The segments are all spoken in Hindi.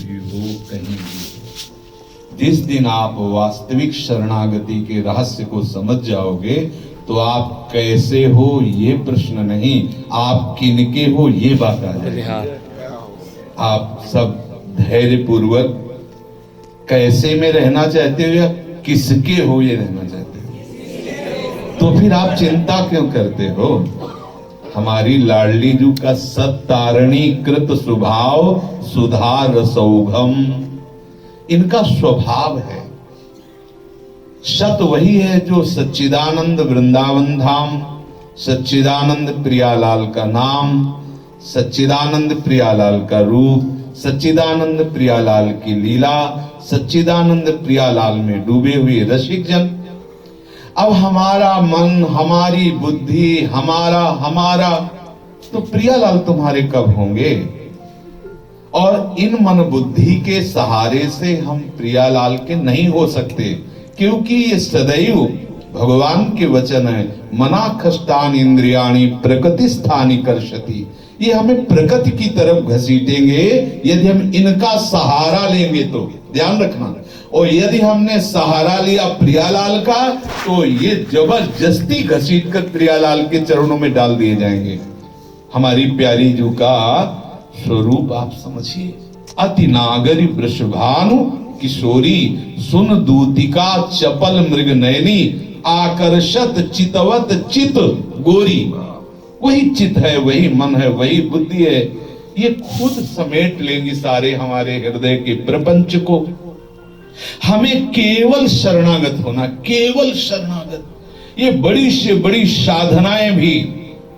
भी हो, कहीं भी हो, जिस दिन आप वास्तविक शरणागति के रहस्य को समझ जाओगे तो आप कैसे हो ये प्रश्न नहीं, आप किनके हो ये बात आ जाएगी। आप सब धैर्य पूर्वक कैसे में रहना चाहते हो या किसके हो ये रहना चाहते हो, तो फिर आप चिंता क्यों करते हो। हमारी लाडली जू का सत्तारणी कृत स्वभाव सुधा रसौघम, इनका स्वभाव है। सत वही है जो सच्चिदानंद वृंदावन धाम, सच्चिदानंद प्रियालाल का नाम, सच्चिदानंद प्रियालाल का रूप, सच्चिदानंद प्रियालाल की लीला, सच्चिदानंद प्रियालाल में डूबे हुए रसिक जन। अब हमारा मन, हमारी बुद्धि, हमारा तो प्रियालाल तुम्हारे कब होंगे। और इन मन बुद्धि के सहारे से हम प्रियालाल के नहीं हो सकते, क्योंकि ये सदैव भगवान के वचन है, मना खष्टान इंद्रियाणी प्रकृति स्थानी कर्षति। ये हमें प्रकृति की तरफ घसीटेंगे यदि हम इनका सहारा लेंगे तो, ध्यान रखना। और यदि हमने सहारा लिया प्रियालाल का तो ये जबरदस्ती घसीट कर प्रियालाल के चरणों में डाल दिए जाएंगे। हमारी प्यारी जू का स्वरूप आप समझिए, अति नागरी वृषभानु किशोरी, सुन दूतिका चपल मृग नयनी, आकर्षत चितवत चित गोरी। वही चित है, वही मन है, वही बुद्धि है, ये खुद समेट लेंगी सारे हमारे हृदय के प्रपंच को। हमें केवल शरणागत होना, केवल शरणागत। ये बड़ी से बड़ी साधनाएं भी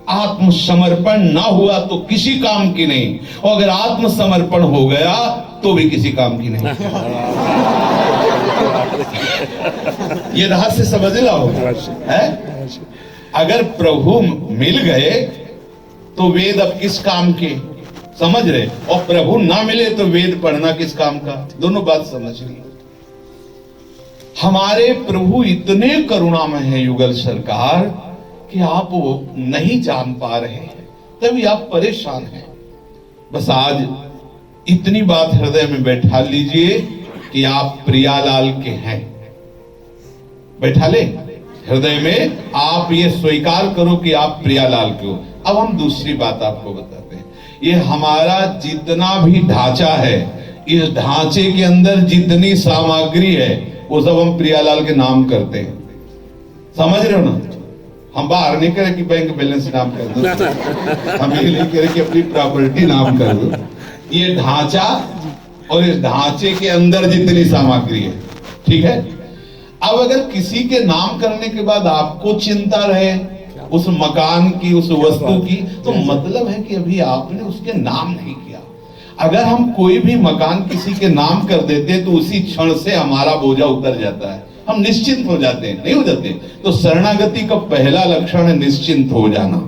आत्मसमर्पण ना हुआ तो किसी काम की नहीं, और अगर आत्मसमर्पण हो गया तो भी किसी काम की नहीं। ये रहस्य समझ लो है। अगर प्रभु मिल गए तो वेद अब किस काम के, समझ रहे, और प्रभु ना मिले तो वेद पढ़ना किस काम का, दोनों बात समझ ली। हमारे प्रभु इतने करुणामय है युगल सरकार कि आप वो नहीं जान पा रहे हैं, तभी आप परेशान हैं। बस आज इतनी बात हृदय में बैठा लीजिए कि आप प्रियालाल के हैं। बैठा ले हृदय में, आप ये स्वीकार करो कि आप प्रियालाल के हो। अब हम दूसरी बात आपको बताते हैं। ये हमारा जितना भी ढांचा है, इस ढांचे के अंदर जितनी सामग्री है वो सब हम प्रियालाल के नाम करते हैं। समझ रहे हो ना। हम बाहर नहीं करे कि बैंक बैलेंस नाम कर दो, हम ये नहीं करे कि अपनी प्रॉपर्टी नाम कर दो। ये ढांचा और इस ढांचे के अंदर जितनी सामग्री है, ठीक है। अब अगर किसी के नाम करने के बाद आपको चिंता रहे उस मकान की, उस वस्तु की, तो मतलब है कि अभी आपने उसके नाम नहीं किया। अगर हम कोई भी मकान किसी के नाम कर देते तो उसी क्षण से हमारा बोझा उतर जाता है, हम निश्चिंत हो जाते हैं, नहीं हो जाते। तो शरणागति का पहला लक्षण है निश्चिंत हो जाना।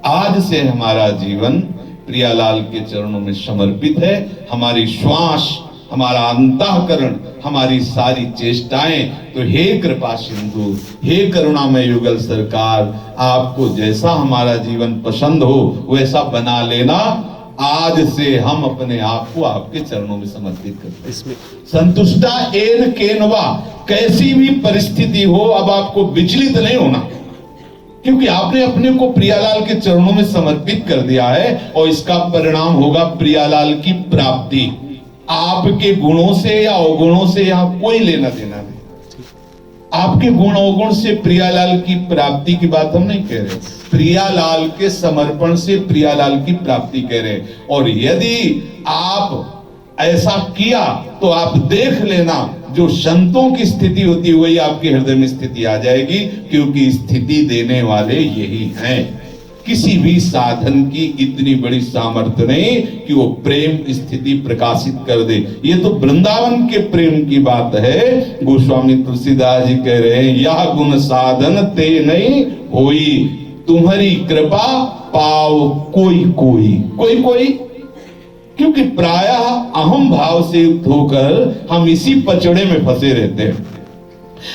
आज से हमारा जीवन प्रियालाल के चरणों में समर्पित है। हमारी श्वास, हमारा अंतःकरण, हमारी सारी चेष्टाएं, तो हे कृपा सिंधु, हे करुणामय युगल सरकार, आपको जैसा हमारा जीवन पसंद हो वैसा बना लेना। आज से हम अपने आप को आपके चरणों में समर्पित करते हैं। संतुष्टा एन केनवा, कैसी भी परिस्थिति हो अब आपको विचलित नहीं होना, क्योंकि आपने अपने को प्रियालाल के चरणों में समर्पित कर दिया है। और इसका परिणाम होगा प्रियालाल की प्राप्ति। आपके गुणों से या अवगुणों से यहाँ कोई लेना देना नहीं। आपके गुण अवगुण से प्रियालाल की प्राप्ति की बात हम नहीं कह रहे, प्रियालाल के समर्पण से प्रियालाल की प्राप्ति कह रहे। और यदि आप ऐसा किया तो आप देख लेना, जो संतों की स्थिति होती है वही आपके हृदय में स्थिति आ जाएगी, क्योंकि स्थिति देने वाले यही हैं। किसी भी साधन की इतनी बड़ी सामर्थ्य नहीं कि वो प्रेम स्थिति प्रकाशित कर दे। ये तो वृंदावन के प्रेम की बात है। गोस्वामी तुलसीदास जी कह रहे हैं, यह गुण साधन ते नहीं होई, तुम्हारी कृपा पाओ कोई कोई, कोई कोई। क्योंकि प्रायः अहम भाव से युक्त होकर हम इसी पचड़े में फंसे रहते हैं।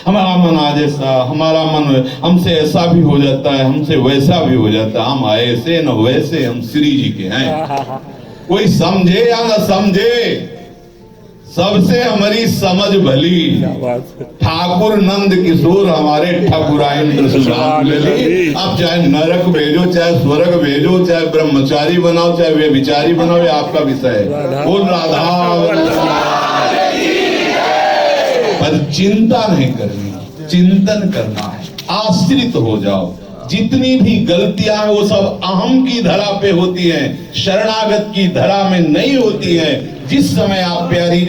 हमारा मन आज ऐसा, हमारा मन हमसे ऐसा भी हो जाता है, हमसे वैसा भी हो जाता है, हम ऐसे न वैसे, हम श्री जी के हैं। कोई समझे या न समझे, सबसे हमारी समझ भली, ठाकुर नंद किशोर हमारे ठकुराइन सुभान लली। आप चाहे नरक भेजो, चाहे स्वर्ग भेजो, चाहे ब्रह्मचारी बनाओ, चाहे वे विचारी बनाओ, ये आपका विषय है। बोल राधा। पर चिंता नहीं करनी, चिंतन करना है, आश्रित हो जाओ। जितनी भी गलतियां हैं वो सब अहम की धरा पे होती हैं, शरणागत की धरा में नहीं होती हैं। जिस समय आप प्यारे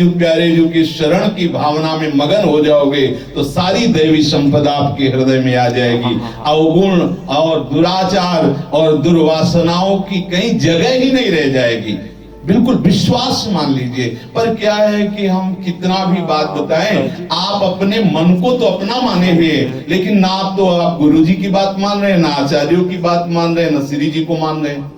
जू की शरण की भावना में मगन हो जाओगे तो सारी दैवी संपदा आपके हृदय में आ जाएगी। अवगुण और दुराचार और दुर्वासनाओं की कहीं जगह ही नहीं रह जाएगी। बिल्कुल विश्वास मान लीजिए। पर क्या है कि हम कितना भी बात बताएं, आप अपने मन को तो अपना माने हुए, लेकिन ना तो आप गुरु जी की बात मान रहे हैं, ना आचार्यों की बात मान रहे हैं, ना श्री जी को मान रहे हैं।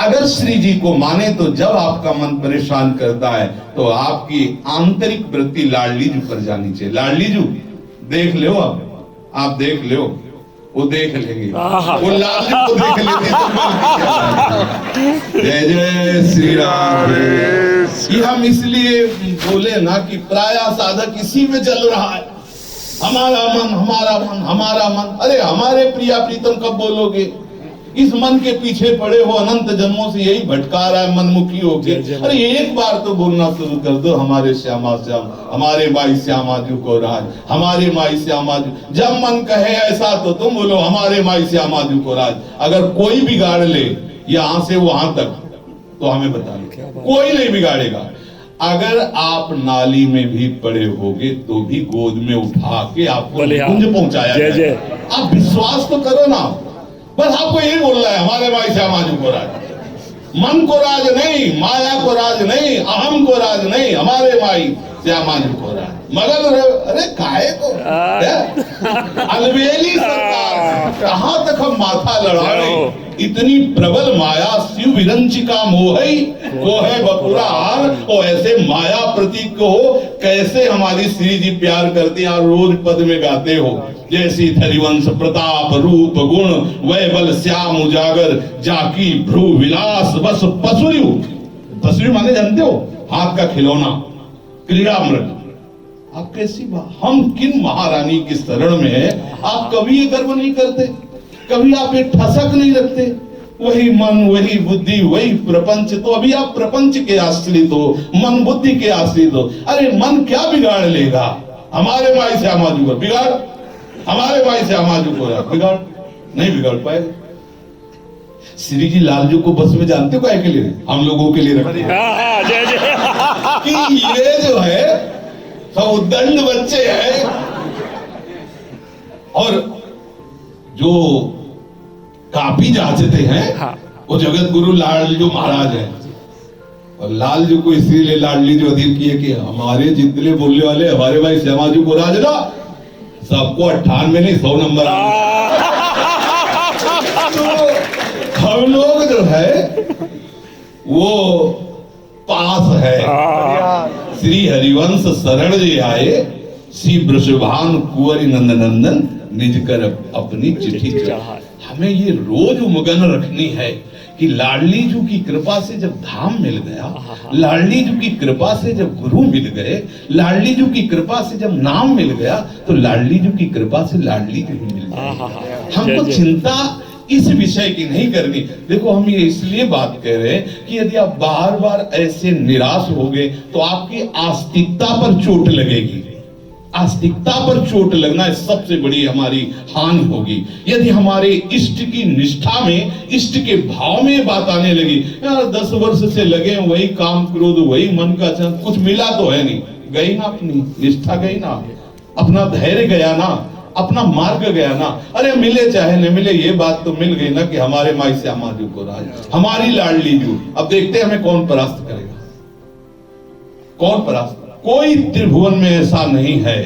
अगर श्री जी को माने तो जब आपका मन परेशान करता है तो आपकी आंतरिक वृत्ति लाडली जू पर जानी चाहिए। लाडली जू देख लो, आप देख लो, वो देख लेंगे, वो लाडली को देख लेंगे तो जय जय श्री राम। ये हम इसलिए बोले ना कि प्राय साधक इसी में चल रहा है, हमारा मन हमारा मन हमारा मन। अरे हमारे प्रिया प्रीतम कब बोलोगे? इस मन के पीछे पड़े हो अनंत जन्मों से, यही भटका रहा है मनमुखी होके। अरे एक बार तो बोलना शुरू कर दो, हमारे श्यामा श्याम, हमारे माई श्यामा जू को राज, हमारे माई श्यामा जू। जब मन कहे ऐसा तो तुम बोलो हमारे माई श्यामा जू को राज। अगर कोई बिगाड़ ले यहां से वहां तक तो हमें बता दो, कोई नहीं बिगाड़ेगा। अगर आप नाली में भी पड़े होगे तो भी गोद में उठा के आपको कुंज पहुंचाया जाएगा। आप विश्वास तो करो ना। बस आपको यही बोलना है, हमारे माई श्यामा जू को राज। मन को राज नहीं, माया को राज नहीं, अहम को राज नहीं, हमारे माई श्यामा जू को राज। मगर अरे काहे को अलवेली सरकार, कहां तक हम माथा लड़ाए? इतनी प्रबल माया शिव विरंचिका मोहई वो है बपुरा हार। और ऐसे माया प्रतीक को कैसे हमारी श्री जी प्यार करते हैं और रोज पद में गाते हो, जैसी धरिवंश प्रताप रूप गुण वैबल श्याम उजागर जाकी भ्रू विलास बस पसुरु। पसुरु माने जानते हो, हाथ का खिलौना, क्रीड़ा मृग। आप कैसी बात, हम किन महारानी की शरण में है, आप कभी ये गर्व नहीं करते, कभी आप एक ठसक नहीं रखते। वही मन वही बुद्धि वही प्रपंच, तो अभी आप प्रपंच के आश्रित हो, मन बुद्धि के आश्रित हो। अरे मन क्या बिगाड़ लेगा? हमारे माई श्यामा जू को बिगाड़, हमारे माई श्यामा जू को बिगाड़, नहीं बिगाड़ पाएगा। श्री जी लालजू को बस में जानते हो क्या के लिए? हम लोगों के लिए रखते हैं कि ये जो है सब उद्दंड बच्चे हैं। और जो काफी जांचते हैं वो जगत गुरु लालजू महाराज हैं। और लालजू को इसीलिए लाडली जो अधीर किए कि हमारे जितने बोलने वाले हमारे भाई श्यामा जू को राज ना, सबको 98 नहीं 100 नंबर तो हम लोग जो है वो पास है। श्री हरिवंश शरण जी आए, श्री वृषभान कुंवरी नंदन निज कर अपनी चिट्ठी चढ़ाए। हमें ये रोज उमगन रखनी है कि लाडली जू की कृपा से जब धाम मिल गया, लाडली जू की कृपा से जब गुरु मिल गए, लाडली जू की कृपा से जब नाम मिल गया, तो लाडली जू की कृपा से लाडली जू ही मिल गया। हमको चिंता इस विषय की नहीं करनी। देखो हम ये इसलिए बात कह रहे हैं कि यदि आप बार बार ऐसे निराश होगे तो आपकी आस्तिकता पर चोट लगेगी। आस्तिकता पर चोट लगना सबसे बड़ी हमारी हानि होगी। यदि हमारे इष्ट की निष्ठा में, इष्ट के भाव में बात आने लगी, यार 10 वर्ष से लगे वही काम क्रोध वही मन का चंद, कुछ मिला तो है नहीं, गई ना अपनी निष्ठा, गई ना अपना धैर्य, गया ना अपना मार्ग, गया ना। अरे मिले चाहे न मिले ये बात तो मिल गई ना कि हमारे माई श्यामा जू को राज, हमारी लाडली जू। अब देखते हैं हमें कौन परास्त करेगा, कौन परास्त। कोई त्रिभुवन में ऐसा नहीं है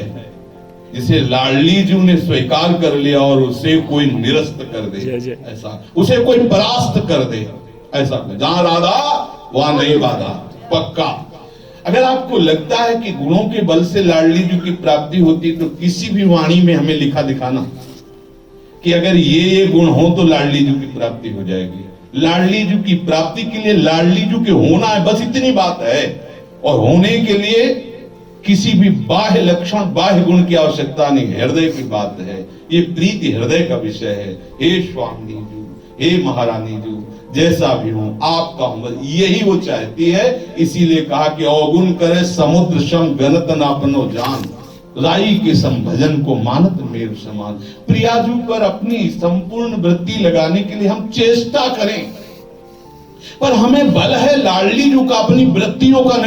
जिसे लाडली जू ने स्वीकार कर लिया और उसे कोई निरस्त कर दे, ऐसा उसे कोई परास्त कर दे, ऐसा जहां राधा वहां नहीं बाधा, पक्का। अगर आपको लगता है कि गुणों के बल से लाडली जू की प्राप्ति होती तो किसी भी वाणी में हमें लिखा दिखाना कि अगर ये गुण हो तो लाडली जू की प्राप्ति हो जाएगी। लाडली जू की प्राप्ति के लिए लाडली जू के होना है, बस इतनी बात है। और होने के लिए किसी भी बाह्य लक्षण बाह्य गुण की आवश्यकता नहीं, हृदय की बात है। ये प्रीति हृदय का विषय है। हे स्वामी जी, हे महारानी जी, जैसा भी हूं आपका हूं, यही वो चाहती है। इसीलिए कहा कि अवगुण करे समुद्र सम गणत न अपनो जान, राई के संभजन को मानत मेर समान। प्रियाजू पर अपनी संपूर्ण वृत्ति लगाने के लिए हम चेष्टा करें, पर हमें बल है लाडली जू का, अपनी वृत्तियों का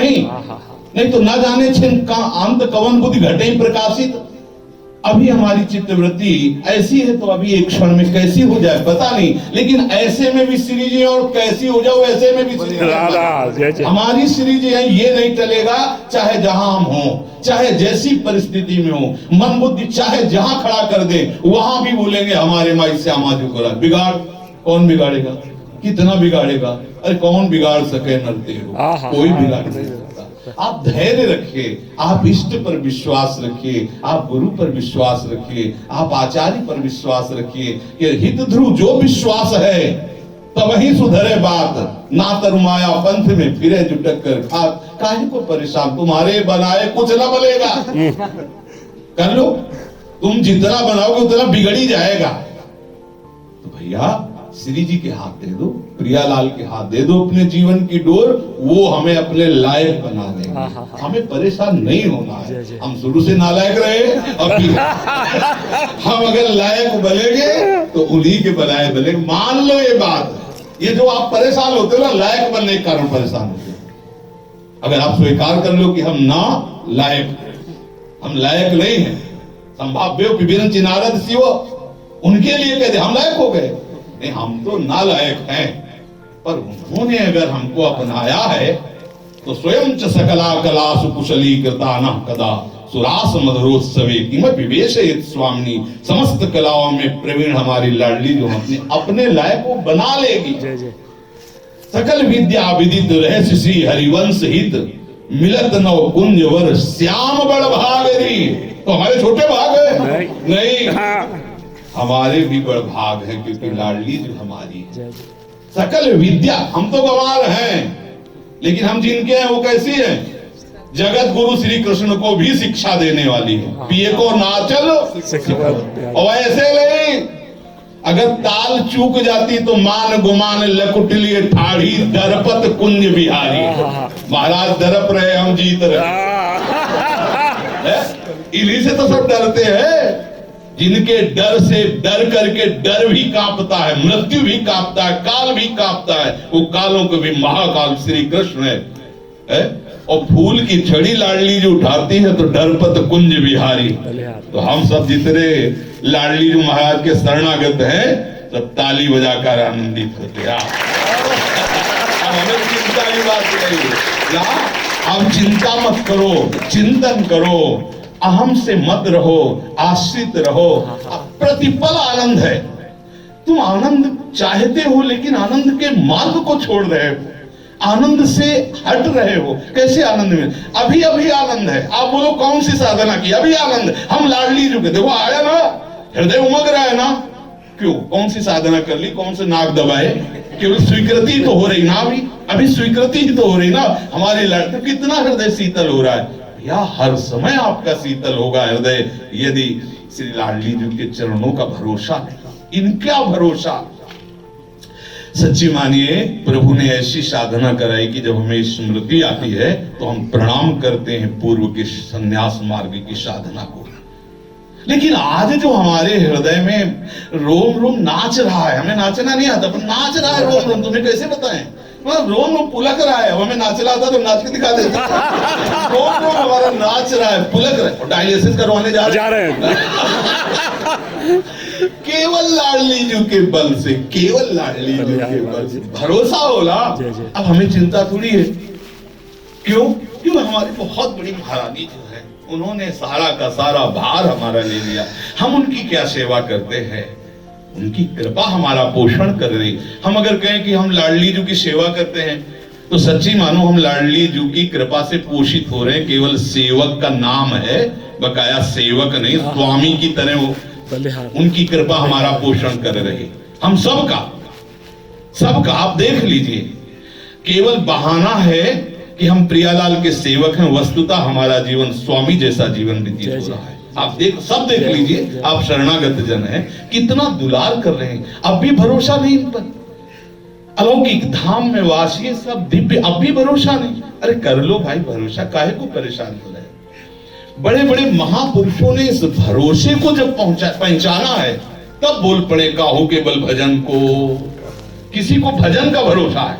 नहीं तो ना जाने छिन का अंत कवन बुद्धि घटे प्रकाशित। अभी हमारी चित्तवृत्ति ऐसी है तो अभी एक क्षण में कैसी हो जाए पता नहीं, लेकिन ऐसे में भी श्री जी और कैसी हो जाओ ऐसे में भी श्री जी हमारी श्री जी है। ये नहीं चलेगा, चाहे जहां हम हो, चाहे जैसी परिस्थिति में हो, मन बुद्धि चाहे जहां खड़ा कर दे वहां भी बोलेंगे हमारे माई श्यामा जी को। बिगाड़ कौन बिगाड़ेगा, कितना बिगाड़ेगा? अरे कौन बिगाड़ सके नरते हो, कोई बिगाड़ नहीं सकता। आप धैर्य रखिए, आप इष्ट पर विश्वास रखिए, आप गुरु पर विश्वास रखिए, आप आचार्य पर विश्वास रखिए कि हित ध्रुव जो विश्वास है तब ही सुधरे बात। ना तरुमाया पंथ में फिरे जुटक कर खात, काहे को परेशान, तुम्हारे बनाए कुछ ना बनेगा। कर लो, तुम जितना बनाओगे उतना बिगड़ ही जाएगा। तो भैया श्री जी के हाथ दे दो, प्रियालाल के हाथ दे दो अपने जीवन की डोर, वो हमें अपने लायक बना देंगे। हमें परेशान नहीं होना है। हम शुरू से नालायक रहे, अभी हम अगर लायक बनेंगे तो उन्हीं के बनाए बनेंगे। मान लो ये बात, ये जो आप परेशान होते हो ना लायक बनने के कारण परेशान होते हो। अगर आप स्वीकार कर लो कि हम ना लायक, हम लायक नहीं है, संभाव्य विभिन्न चिनारद शिव उनके लिए कहते हम लायक हो गए, नहीं हम तो नालायक हैं। पर उन्होंने अगर हमको अपनाया है तो स्वयं च सकला कला सुकुशली कृता न कदा सुरास मधुरोत्सवे किमत विवेशयित स्वामिनी। समस्त कलाओं में प्रवीण हमारी लाडली जो अपने लायक को बना लेगी। सकल विद्या विदित रहस्य श्री हरिवंश हित, मिलत नव कुंज वर श्याम बड़ भागरी। तो हमारे छोटे भाग है नहीं, हमारे भी बड़ भाग है, क्योंकि लाडली जो हमारी है। सकल विद्या, हम तो गंवार हैं, लेकिन हम जिनके हैं वो कैसी है? जगत गुरु श्री कृष्ण को भी शिक्षा देने वाली है। पिए को नाचल और ऐसे नहीं, अगर ताल चूक जाती तो मान गुमान लकुटलिए ठाड़ी, दरपत कुंज बिहारी। महाराज दरप रहे, हम जीत रहे। इन्हीं से तो सब डरते हैं, जिनके डर से डर करके डर भी कांपता है, मृत्यु भी कांपता है, काल भी कांपता है। वो कालों को भी महाकाल श्री कृष्ण है। और फूल की छड़ी लाडली जो उठाती है तो डरपत कुंज बिहारी। तो हम सब जितने लाडली जो महाराज के शरणागत हैं सब ताली बजाकर आनंदित होते हैं। अब हमें चिंता की बात नहीं, अब चिंता मत करो, चिंतन करो, अहम से मत रहो, आश्रित रहो। प्रतिपल आनंद है। तुम आनंद चाहते हो लेकिन आनंद के मार्ग को छोड़ रहे हो, आनंद से हट रहे हो। कैसे आनंद में? अभी अभी आनंद है। आप बोलो कौन सी साधना की? अभी आनंद। हम लाडली जो देखो आया ना, हृदय उमग रहा है ना। क्यों? कौन सी साधना कर ली? कौन से नाक दबाए? केवल स्वीकृति तो हो रही ना, अभी स्वीकृति ही तो हो रही ना हमारी लाड। तो कितना हृदय शीतल हो रहा है या हर समय आपका शीतल होगा हृदय यदि श्री लाडली जी के चरणों का भरोसा है। इनका भरोसा सच्ची मानिए, प्रभु ने ऐसी साधना कराई कि जब हमें स्मृति आती है तो हम प्रणाम करते हैं पूर्व के संन्यास मार्ग की साधना को। लेकिन आज जो हमारे हृदय में रोम रोम नाच रहा है, हमें नाचना नहीं आता पर नाच रहा है रोम रोम। तुम्हें कैसे बताएं? रोम रोम पुलक रहा है। हमें नाचना आता तो नाच के दिखा देते। रोम रोम हमारा नाच रहा है, पुलक रहा है। डायलिसिस करवाने जा रहे हैं केवल लाडली जी के बल से, केवल लाडली जी के बल से भरोसा होला। अब हमें चिंता थोड़ी है। क्यों? क्यों? हमारी बहुत बड़ी महारानी जो है उन्होंने सारा का सारा भार हमारा ले लिया। हम उनकी क्या सेवा करते हैं? उनकी कृपा हमारा पोषण कर रही। हम अगर कहें कि हम लाडली जी की सेवा करते हैं तो सच्ची मानो हम लाडली जी की कृपा से पोषित हो रहे हैं। केवल सेवक का नाम है, बकाया सेवक नहीं, स्वामी की तरह वो उनकी कृपा हमारा पोषण कर रही। हम सबका आप देख लीजिए, केवल बहाना है कि हम प्रियालाल के सेवक हैं, वस्तुतः हमारा जीवन स्वामी जैसा जीवन व्यतीत हो रहा है। आप सब देख लीजिए, आप शरणागत जन हैं, कितना दुलार कर रहे हैं, अब भी भरोसा नहीं इन पर। अलौकिक धाम में वासी सब दिव्य, अब भी भरोसा नहीं। अरे कर लो भाई भरोसा, काहे को परेशान हो रहे? बड़े बड़े महापुरुषों ने इस भरोसे को जब पहचाना है, तब बोल पड़े काहू के बल भजन को। किसी को भजन का भरोसा है,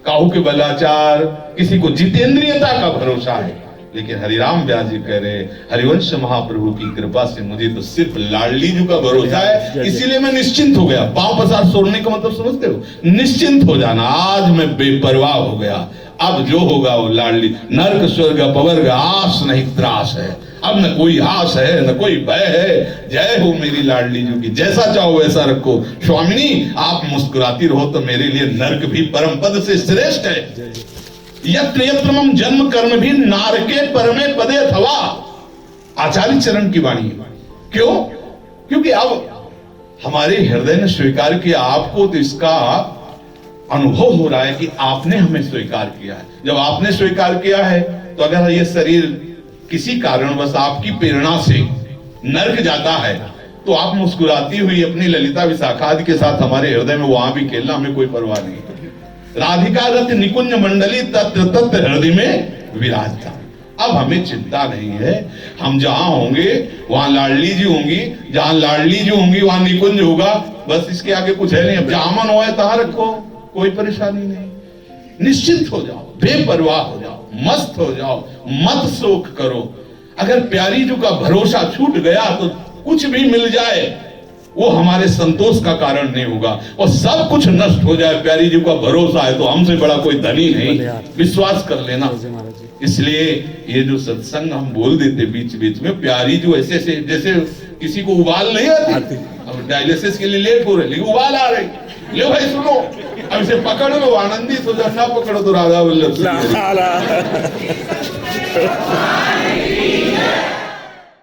काहू के बलाचार, किसी को जितेंद्रियता का भरोसा है, लेकिन हरिराम व्यास जी कह रहे हरिवंश महाप्रभु की कृपा से मुझे तो सिर्फ लाडली जी का भरोसा है, इसीलिए मैं निश्चिंत हो गया। पांव पसार छोड़ने का मतलब समझते हो? निश्चिंत हो जाना। आज मैं बेपरवाह हो गया, अब जो होगा वो लाडली। नर्क स्वर्ग पवर्ग आस नहीं त्रास है, अब न कोई आस है न कोई भय है। जय हो मेरी लाडली जी की, जैसा चाहो वैसा रखो। स्वामिनी आप मुस्कुराती रहो तो मेरे लिए नर्क भी परम पद से श्रेष्ठ है। यत्र यत्र मम जन्म कर्म भी नारके परमे पदे अथवा, आचार्य चरण की वाणी है। क्यों? क्योंकि अब हमारे हृदय ने स्वीकार किया आपको, तो इसका अनुभव हो रहा है कि आपने हमें स्वीकार किया है। जब आपने स्वीकार किया है, तो अगर ये शरीर किसी कारणवश आपकी प्रेरणा से नर्क जाता है, तो आप मुस्कुराती हुई अपनी ललिता विशाखा आदि के साथ हमारे हृदय में वहां भी खेलना, हमें कोई परवाह नहीं। राधिका रथ निकुंज मंडली तत्र तत्र हृदय में विराजता। अब हमें चिंता नहीं है, हम जहां होंगे वहां लाडली जी होंगी, जहां लाडली जी होंगी वहां निकुंज होगा, बस इसके आगे कुछ है नहीं। अब जहां मन हो तहां रखो, कोई परेशानी नहीं। निश्चिंत हो जाओ, बेपरवाह हो जाओ, मस्त हो जाओ, मत शोक करो। अगर प्यारी जी का भरोसा छूट गया तो कुछ भी मिल जाए वो हमारे संतोष का कारण नहीं होगा, और सब कुछ नष्ट हो जाए, प्यारी जी का भरोसा है तो हमसे बड़ा कोई धनी नहीं, विश्वास कर लेना। इसलिए ये जो सत्संग हम बोल देते बीच बीच में, प्यारी जो ऐसे से जैसे किसी को उबाल नहीं आती, अब डायलिसिस के लिए लेट हो रहे लेकिन उबाल आ रही, ले भाई सुनो, अब इसे पकड़ लो, आनंदित हो जाओ, ना पकड़ो तो राधा वल्लभ।